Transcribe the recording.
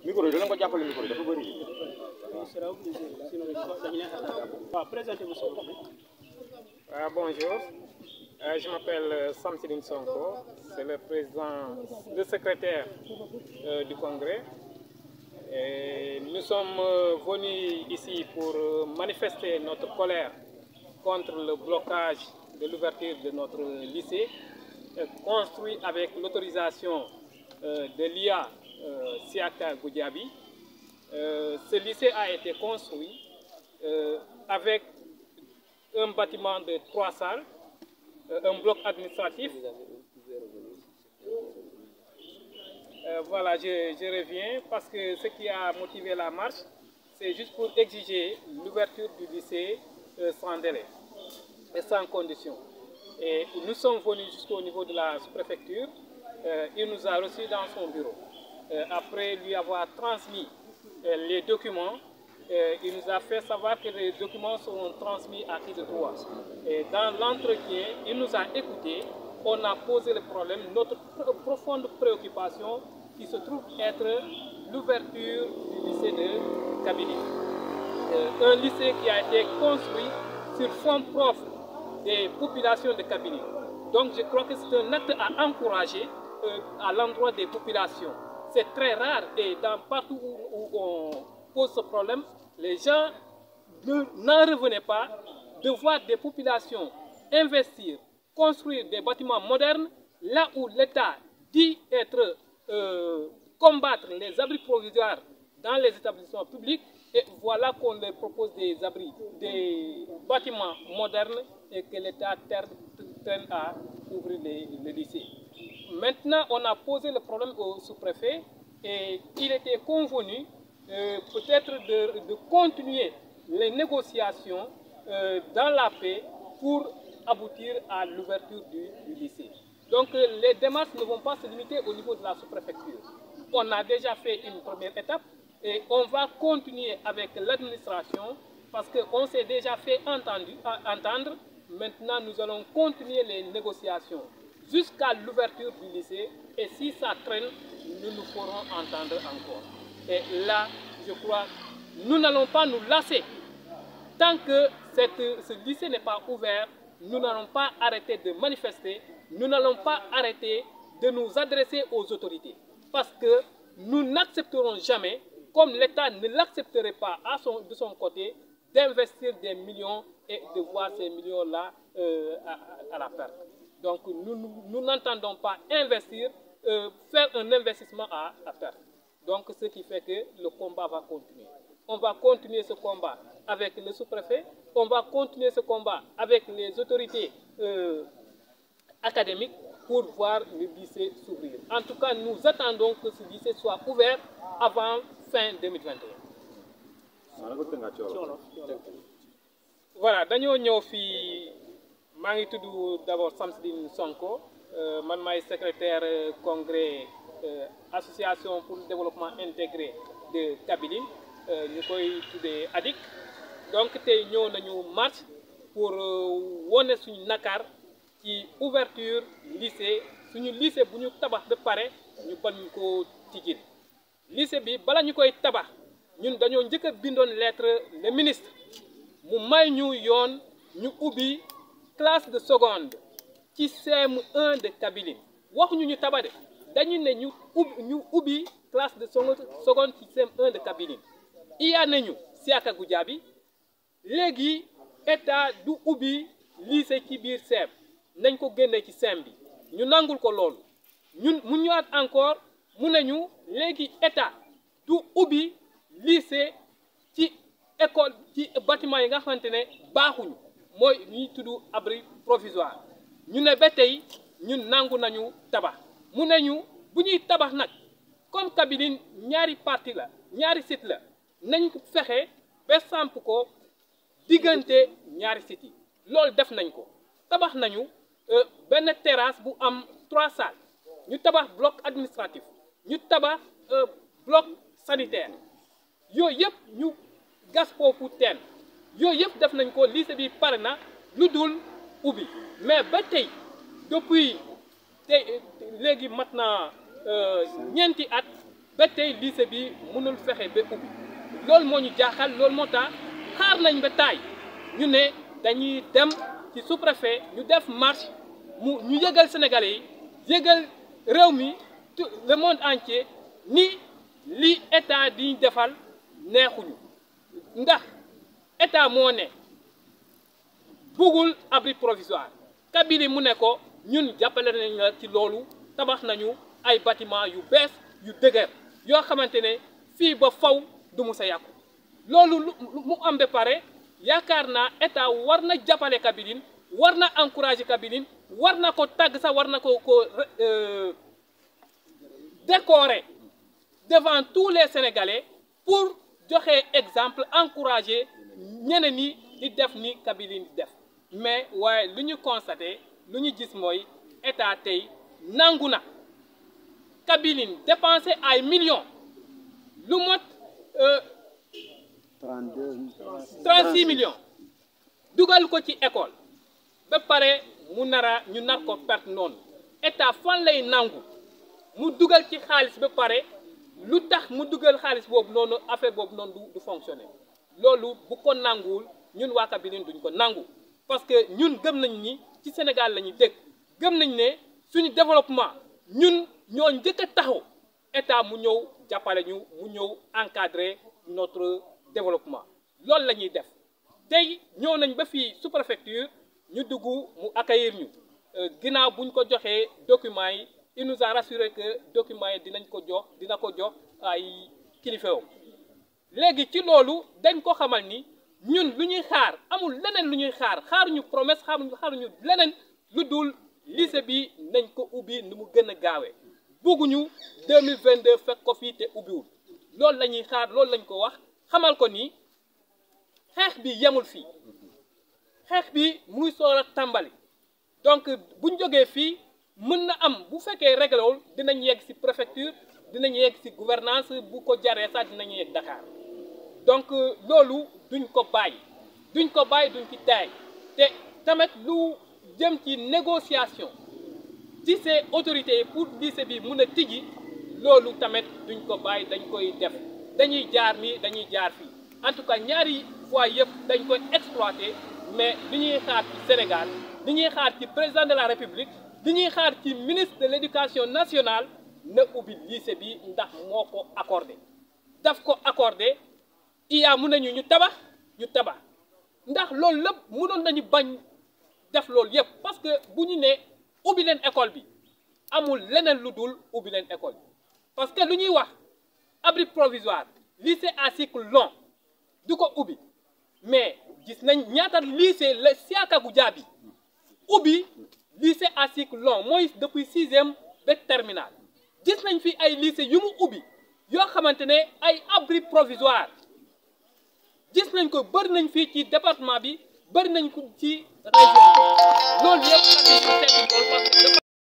micro yi dana ko jàppale micro yi dafa bëri. Bonjour, je m'appelle Samsidine Sonko, c'est le secrétaire du Congrès. Et nous sommes venus ici pour manifester notre colère contre le blocage de l'ouverture de notre lycée, construit avec l'autorisation de l'IA Siaka Goudiaby. Ce lycée a été construit avec un bâtiment de 3 salles, un bloc administratif. Voilà, je reviens parce que ce qui a motivé la marche, c'est juste pour exiger l'ouverture du lycée sans délai et sans condition. Et nous sommes venus jusqu'au niveau de la sous-préfecture. Il nous a reçus dans son bureau. Après lui avoir transmis les documents, il nous a fait savoir que les documents seront transmis à qui de droit. Et dans l'entretien, il nous a écoutés. On a posé le problème, notre profonde préoccupation qui se trouve être l'ouverture du lycée de Kabylie. Un lycée qui a été construit sur fonds propres des populations de Kabylie. Donc je crois que c'est un acte à encourager à l'endroit des populations. C'est très rare et partout où on pose ce problème, les gens n'en revenaient pas de voir des populations investir, construire des bâtiments modernes, là où l'État dit être combattre les abris provisoires dans les établissements publics, et voilà qu'on leur propose des abris, des bâtiments modernes et que l'État traîne à ouvrir les lycées. Maintenant, on a posé le problème au sous-préfet et il était convenu peut-être de continuer les négociations dans la paix pour aboutir à l'ouverture du lycée. Donc les démarches ne vont pas se limiter au niveau de la sous-préfecture. On a déjà fait une première étape et on va continuer avec l'administration parce qu'on s'est déjà fait entendre. Maintenant, nous allons continuer les négociations jusqu'à l'ouverture du lycée et si ça traîne, nous nous ferons entendre encore. Et là, je crois, nous n'allons pas nous lasser. Tant que ce lycée n'est pas ouvert, nous n'allons pas arrêter de manifester, nous n'allons pas arrêter de nous adresser aux autorités. Parce que nous n'accepterons jamais, comme l'État ne l'accepterait pas de son côté, d'investir des millions et de voir ces millions-là à la perte. Donc nous n'entendons pas investir, faire un investissement à perte. Donc ce qui fait que le combat va continuer. On va continuer ce combat avec le sous-préfet, on va continuer ce combat avec les autorités académiques pour voir le lycée s'ouvrir. En tout cas, nous attendons que ce lycée soit ouvert avant fin 2021. Voilà, dañoo ñëw fii maa ngi tudd d'abord Samsidine Sonko man maay secrétaire congrès association pour le développement intégré de Kabylie ñu koy tuddee ADIC. Donc tey ñëw nañu marche pour wone suñu nakar ci ouverture lycée suñu lycée bu ñu tabax ba pare ñu bañ ko tijjil. Lycée bi bala ñu koy tabax ñun dañoo njëkk a bindoon lettre le ministre mu may ñu yoon ñu ubbi classe de seconde ci CM1 de Kabylie. waxuñu ñu tabax de dañu ne ñu ubbi classe de seconde ci CM1 de Kabylie. iya nañu Siaka Goudiaby léegi état du ubbi lycée ci biir CEM nañ ko génne ci CEM bi ñu nangul ko loolu ñun mu ñëwaat encore mu ne ñu léegi état du ubbi lycée ci école ci bâtiment yi nga xamante ne baaxuñu mooy ñuy tudd abri provisoire ñu ne ba tey ñun nangu nañu tabax mu ne ñu bu ñuy tabax nag comme Kabylie ñaari partie la ñaari site la nañ fexe ba samp ko diggante ñaari site yi loolu def nañ ko tabax nañu benn terrasse bu am 3 salles ñu tabax bloc administratif ñu tabax bloc sanitaire yooyu yëpp ñu gas foofu teen yooyu yëpp def nañ ko lycée bi pare na lu dul ubbi mais ba tey depuis léegi mat na ñeenti at ba tey lycée bi mënul fexe ba ubbi loolu moo ñu jaaxal loolu moo tax xaar nañ ba taay ñu ne dañuy dem ci sous-préfet ñu def marche ñu yëgal Sénégalais yi yëgal réew mi le monde entier ni li état di defal neexuñu ndax état moo ne bëggul abri provisoire Kabylie mu ne ko ñun jàppale nañ la ci loolu tabax nañu ay bâtiment yu bees yu dëgër yoo xamante ne fii ba faw du mu sa yàqu loolu mu am ba pare yaakaar naa état war na jàppale Kabylie war na encourager Kabylie war na ko tàgg sax war na ko décorer devant tous les Sénégalais pour joxe exemple encourager ñeneen ñi di def ni Kabylie di def mais waaye lu ñu constaté lu ñu gis mooy état tey nangu na Kabylie dépensé ay millions lu mot 36 millions dugal ko ci école ba pare mu ñu nar ko perte noonu état fan lay nangu mu dugal ci xaalis ba pare lu tax mu dugal xaalis boobu noonu affaire boobu noonu du fonctionner loolu bu ko nanguwul ñun waa Kabylie duñ ko nangu parce que ñun gëm nañ ni ci Sénégal la ñuy dëkk gëm nañ ne suñu développement ñun ñoo njëkk a taxaw état mu ñëw jàppale ñu mu ñëw encadrer notre développement loolu la ñuy def tey ñëw nañ ba fii sous-préfecture ñu dugg mu accueillir ñu ginnaaw buñ ko joxee documents yi il nous a rassuré que documents yi dina ko jox ay kilifeewam léegi ci loolu dañ ko xamal ni ñun lu ñuy xaar amul leneen lu ñuy xaaruñu promesse xaaruñu leneen lu dul lycée bi nañ ko ubbi nu mu gën a gaawee bugguñu 2022 fekk ko fii te ubbiwul loolu la ñuy xaar loolu lañ ko wax xamal ko ni xeex bi yemul fii xeex bi muy soor a tàmbali donc buñ jógee fii mën na am bu fekkee réglé wul dinañ yegg ci préfecture dinañ yegg ci gouvernance bu ko jaree sax dinañ yegg Dakar donc loolu duñ ko bàyyi duñ ci taay te tamit lu jëm ci négociation ci ces autorités pour lycée bi mun a tijji loolu tamit duñ ko bàyyi dañ koy def dañuy jaar nii dañuy jaar fii en tout cas ñaari fois yëpp dañ koy exploiter mais li ñuy xaar ci Sénégal li ñuy xaar ci président de la République li ñuy xaar ci ministre de l'éducation nationale na ubbi lycée bi ndax moo ko accordé daf ko accordé iya mun nañu ñu tabax ndax loolu lépp mënoon nañu bañ def loolu yëpp parce que bu ñu ne ubbi leen école bi amul leneen lu dul ubbi leen école bi parce que lu ñuy wax abri provisoire lycée à cycle long du ko ubbi mais gis nañ ñaata lycée la Siaka Goudiaby ubbi lycée à cycle long mooy depuis 6e ba terminal gis nañ fi ay lycée yu mu ubbi yoo xamante ne ay abri provisoire gis nañ ko bëri nañ fii ci département bi bëri nañ ko ci région bi loolu yëpp